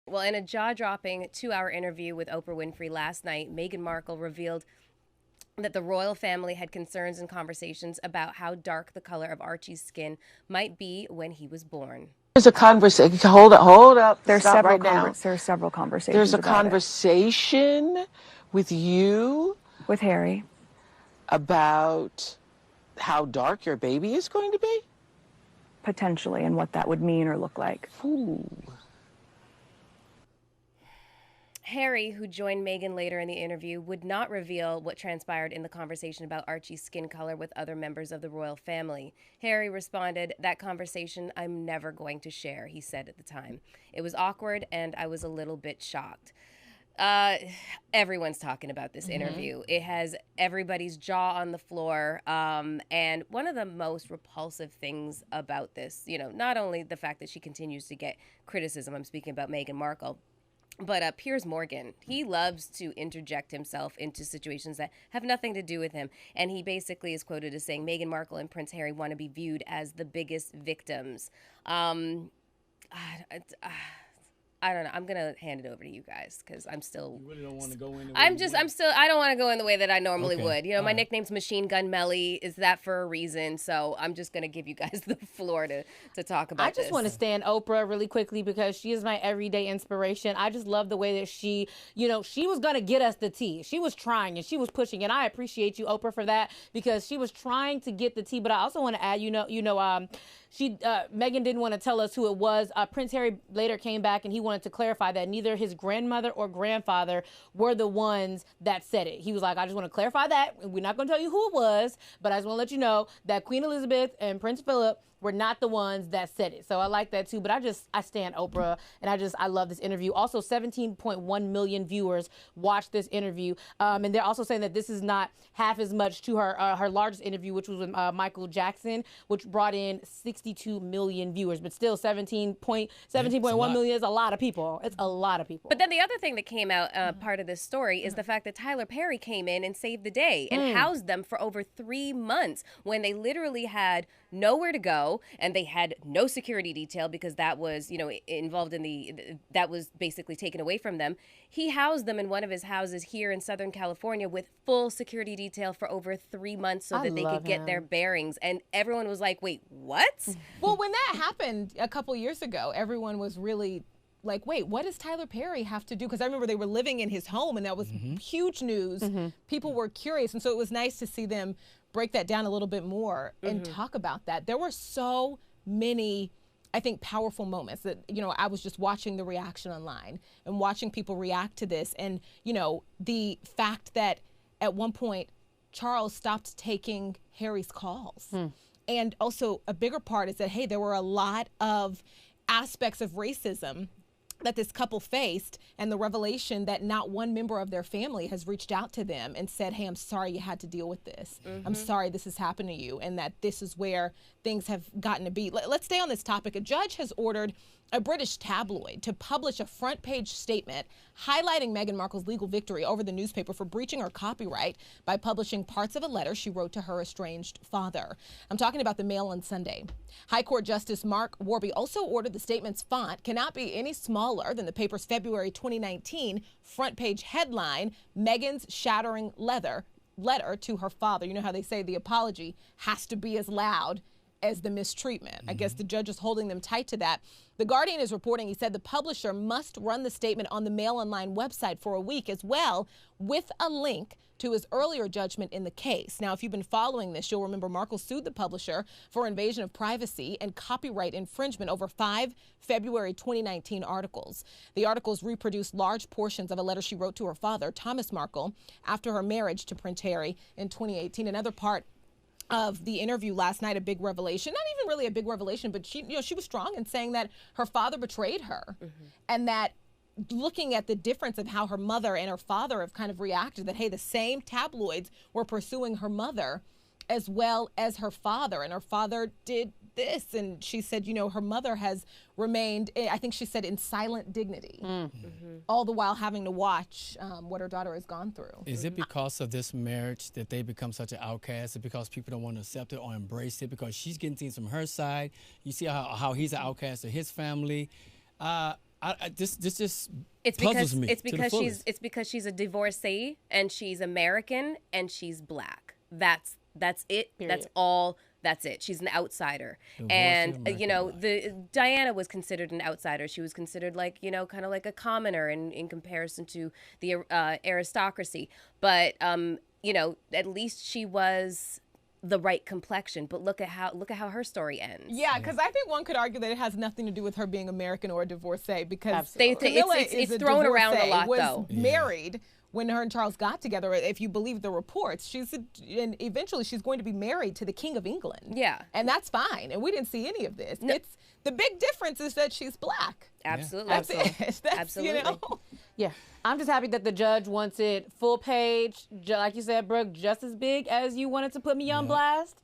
Well, in a jaw-dropping 2-hour interview with Oprah Winfrey last night, Meghan Markle revealed that the royal family had concerns and conversations about how dark the color of Archie's skin might be when he was born. There's a conversation. Hold up. Stop right now. There's several conversations. There's a about conversation with you with Harry about how dark your baby is going to be? potentially and what that would mean or look like. Ooh. Harry, who joined Meghan later in the interview, would not reveal what transpired in the conversation about Archie's skin color with other members of the royal family. Harry responded, "That conversation I'm never going to share," he said at the time. "It was awkward and I was a little bit shocked." Everyone's talking about this interview. It has everybody's jaw on the floor. And one of the most repulsive things about this, not only the fact that she continues to get criticism, I'm speaking about Meghan Markle, but Piers Morgan, he loves to interject himself into situations that have nothing to do with him. And he basically is quoted as saying Meghan Markle and Prince Harry want to be viewed as the biggest victims. I don't know. I'm going to hand it over to you guys because I'm still... You really don't want to go in? I don't want to go in the way that I normally would. My right. nickname's Machine Gun Melly. Is that for a reason? So I'm just going to give you guys the floor to talk about this. I just want to stand Oprah really quickly because she is my everyday inspiration. I just love the way that she was going to get us the tea. She was trying and she was pushing, and I appreciate you, Oprah, for that because she was trying to get the tea. But I also want to add, Meghan didn't want to tell us who it was. Prince Harry later came back and he wanted to clarify that neither his grandmother or grandfather were the ones that said it. He was like, I just want to clarify that. We're not going to tell you who it was, but I just want to let you know that Queen Elizabeth and Prince Philip were not the ones that said it. So I like that too. But I stand Oprah, and I love this interview. Also, 17.1 million viewers watched this interview, and they're also saying that this is not half as much to her largest interview, which was with Michael Jackson, which brought in 62 million viewers. But still, 17.1 million is a lot of people. It's a lot of people. But then the other thing that came out, part of this story, is the fact that Tyler Perry came in and saved the day and housed them for over 3 months when they literally had nowhere to go and they had no security detail because that was, involved in that was basically taken away from them. He housed them in one of his houses here in Southern California with full security detail for over 3 months so that they could get their bearings. And everyone was like, wait, what? Well, when that happened a couple years ago, everyone was really like, wait, what does Tyler Perry have to do? Because I remember they were living in his home and that was huge news. People were curious. And so it was nice to see them break that down a little bit more and talk about that. There were so many, I think, powerful moments that, I was just watching the reaction online and watching people react to this. And, the fact that at one point, Charles stopped taking Harry's calls. And also a bigger part is that, hey, there were a lot of aspects of racism that this couple faced, and the revelation that not one member of their family has reached out to them and said, hey, I'm sorry you had to deal with this. I'm sorry this has happened to you, and that this is where things have gotten to be. Let's stay on this topic. A judge has ordered a British tabloid to publish a front page statement highlighting Meghan Markle's legal victory over the newspaper for breaching her copyright by publishing parts of a letter she wrote to her estranged father. I'm talking about the Mail on Sunday. High Court Justice Mark Warby also ordered the statement's font cannot be any smaller than the paper's February 2019 front page headline, Meghan's shattering letter to her father. You know how they say the apology has to be as loud as the mistreatment. I guess the judge is holding them tight to that. The Guardian is reporting, he said the publisher must run the statement on the Mail Online website for a week as well, with a link to his earlier judgment in the case. Now, if you've been following this, you'll remember Markle sued the publisher for invasion of privacy and copyright infringement over 5 February 2019 articles. The articles reproduced large portions of a letter she wrote to her father, Thomas Markle, after her marriage to Prince Harry in 2018. Another part of the interview last night, a big revelation, not even really a big revelation, but she was strong in saying that her father betrayed her, and that looking at the difference of how her mother and her father have kind of reacted, that, hey, the same tabloids were pursuing her mother as well as her father, and her father did this. And she said, her mother has remained, I think she said, in silent dignity, all the while having to watch what her daughter has gone through. Is it because of this marriage that they become such an outcast? Is it because people don't want to accept it or embrace it? Because she's getting things from her side. You see how he's an outcast of his family. This just It's puzzles because me. it's to the because fullest. she's a divorcee and she's American and she's black. That's it. Period. That's all. That's it. She's an outsider. And you know, Diana was considered an outsider. She was considered like, you know, kind of like a commoner in comparison to the aristocracy. But you know, at least she was the right complexion. But look at how her story ends. Yeah, because I think one could argue that it has nothing to do with her being American or a divorcee, because Absolutely. Camilla It's is a thrown around a divorcee, lot, was though. married when her and Charles got together. If you believe the reports, and eventually she's going to be married to the King of England. Yeah. And that's fine. And we didn't see any of this. It's the big difference is that she's black. Absolutely. That's it. That's, Absolutely. You know. Yeah. I'm just happy that the judge wants it full page, like you said, Brooke, just as big as you wanted to put me on blast.